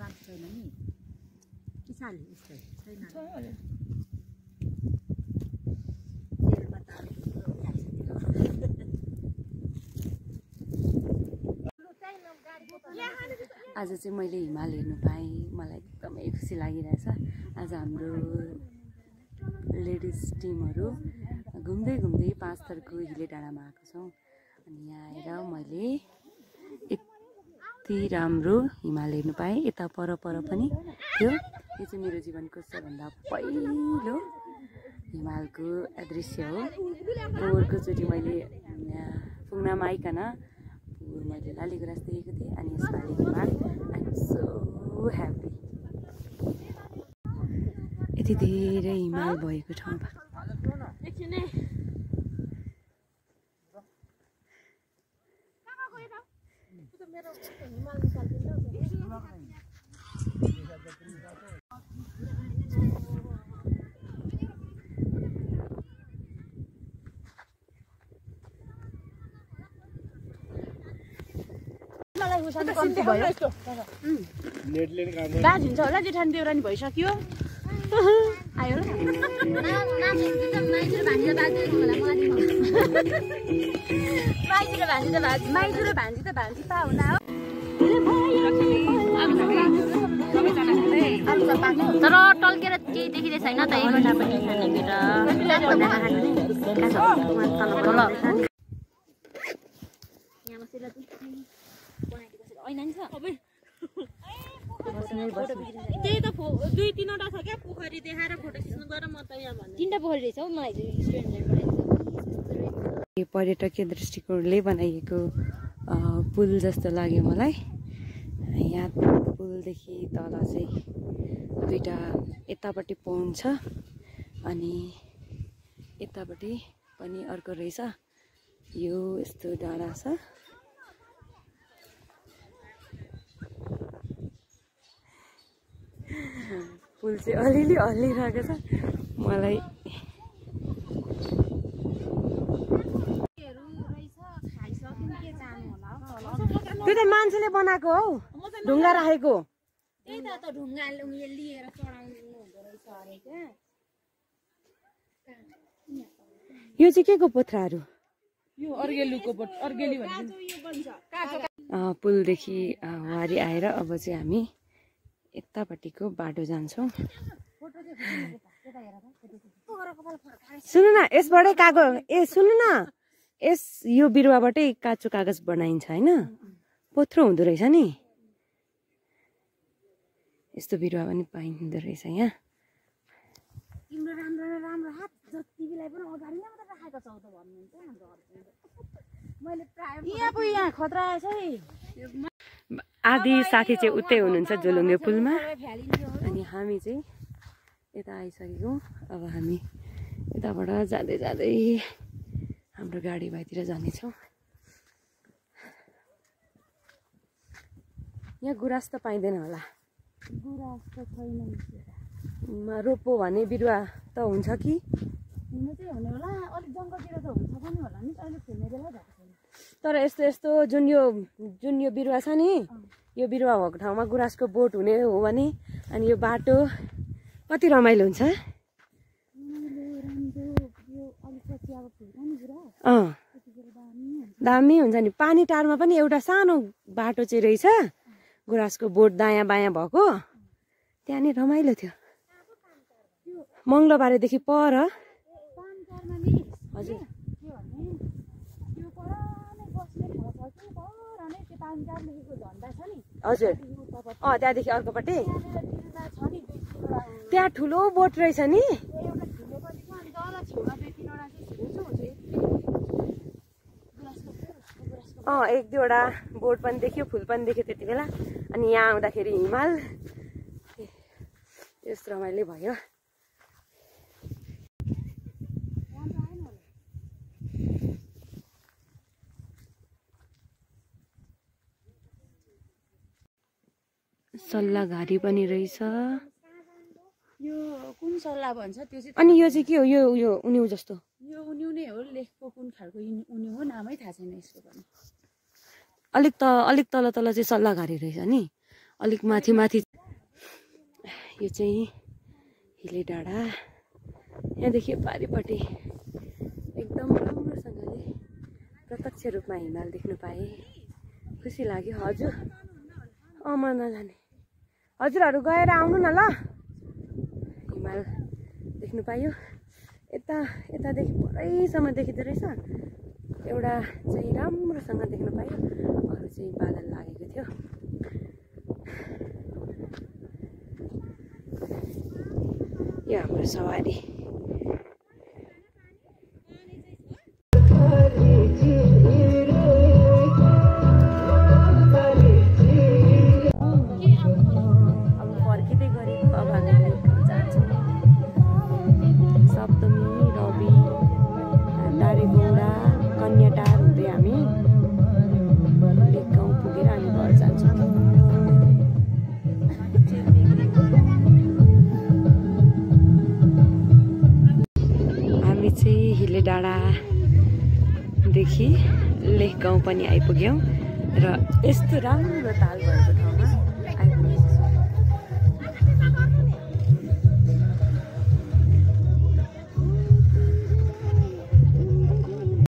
बाँकी छैन नि किसाले यस्तै छैन तेलमा त आज चाहिँ मैले हिमाल हेर्नु पाएँ मलाई एकदमै खुसी लागिरहेछ आज हाम्रो लेडिज टिमहरू घुम्दै घुम्दै 5 थरको हिले डाँडामा आएको छौँ अनि यहाँ आएर मैले यति राम्रो हिमाल हेर्नु पाएँ यता पर पनि थियो यो चाहिँ मेरो जीवनको सबभन्दा पहिलो हिमालको दृश्य हो पोहोरको चोटि मैले पुग्नमा आइकन मैले लालीगुराँस देखेको थिएँ अनि यसपालि हिमाल आइ एम सो ह्याप्पी यति धेरै हिमाल भएको ठाउँमा दाज हुन्छ होला जेठानी देउरानी भइसक्यो आयो माइजू र भान्जी त भान्जी पाहुना हो तर टल्केर केही देखिँदै छैन त एकवटा पनि त्यही त 2-3वटा छ क्या पोखरी देखाएर फोटो खिच्नु गएर म त यहाँ भन्छु 3टा पोखरी रहेछ हौ मलाई यो पर्यटकीय दृष्टिकोणले बनाइएको पुल जस्तो लाग्यो मलाई यहाँ पुलदेखि तल चाहिँ दुईटा यतापट्टि पौन्ड छ अनि यतापट्टि पनि अर्को रहेछ यो यस्तो डाँडा छ पुल चाहिँ अलिअलि हल्लिरहेको छ मलाई त्यो त मान्छेले बनाएको हौ ढुङ्गा राखेको त्यही त ढुङ्गा लिएर चढाउनु हुँदो रहेछ अरे क्या यो चाहिँ के को पोथ्राहरू यो अर्गेलुको अर्गेली भन्छ पुलदेखि वारी आएर अब चाहिँ हामी यतापट्टिको बाटो जान्छौँ सुन्नु न यसबाटै कागज सुन्नु न यो बिरुवाबाटै काँचो कागज बनाइन्छ होइन पोथ्रो हुँदो रहेछ नि यस्तो बिरुवा पनि पाइँदो रहेछ यहाँ तिम्रो राम्रो राम्रो हात जति बेला पनि अगाडि नै मात्र राखेको छौ त भन्नुहुन्छ हाम्रो हस्बेन्डले मैले प्राय यहाँ खतरा छ है आधी साथी चाहिँ उतै हुनुहुन्छ जोलुङ्गे पुलमा अनि हामी चाहिँ यता आइसकेको अब हामी यताबाट जाँदै जाँदै हाम्रो गाडी भाइतिर जानेछौँ यहाँ गुराँस त पाइँदैन होला गुराँस त छैन रोपो भने बिरुवा त हुन्छ कि हुनु चाहिँ हुने होला अलिक जङ्गलतिर त हुन्छ पनि होला नि अहिले फुल्ने बेला भएको छैन तर यस्तो यस्तो जुन यो बिरुवा छ नि यो बिरुवा भएको ठाउँमा गुराँसको बोट हुने हो भने अनि यो बाटो कति रमाइलो हुन्छ दामी हुन्छ नि पानी टारमा पनि एउटा सानो बाटो चाहिँ रहेछ गुराँसको बोट दायाँ बायाँ भएको त्यहाँ नि रमाइलो थियो मङ्गलबारेदेखि पर हजुर हजुर त्यहाँदेखि अर्कोपट्टि त्यहाँ ठुलो बोट रहेछ नि एक दुईवटा बोट पनि देख्यो फुल पनि देख्यो त्यति बेला अनि यहाँ आउँदाखेरि हिमाल यस्तो रमाइलो भयो सल्लाघारी पनि रहेछ यो कुन सल्लाह भन्छ त्यो चाहिँ अनि यो चाहिँ के हो यो उन्यु जस्तो यो उन्यु नै हो लेखको कुन खालको उन्यु हो नामै थाहा छैन यसको पनि अलिक तल चाहिँ सल्लाघारी रहेछ नि अलिक माथि यो चाहिँ हिले डाँडा। यहाँदेखि पारिपट्टि एकदम राम्रोसँगले प्रत्यक्ष रूपमा हिमाल देख्नु पाएँ, खुसी लाग्यो। हजुर म नजाने, हजुरहरू गएर आउनु न ल। हिमाल देख्नु पायो। यतादेखि पुरैसम्म देखिँदो रहेछ। एउटा चाहिँ राम्रोसँग देख्नु पायो, अरू चाहिँ बादल लागेको थियो। यो हाम्रो सवारी। अब फर्किँदै गरेको अभागले जान्छौँ। सप्तमी, रवि, दारेगौडा, कन्याटार हुँदै हामी लेक गाउँ पुगेर हामी घर जान्छौँ। हामी चाहिँ हिले डाँडादेखि लेक गाउँ पनि आइपुग्यौँ र यस्तो राम्रो ताल भएको ठाउँ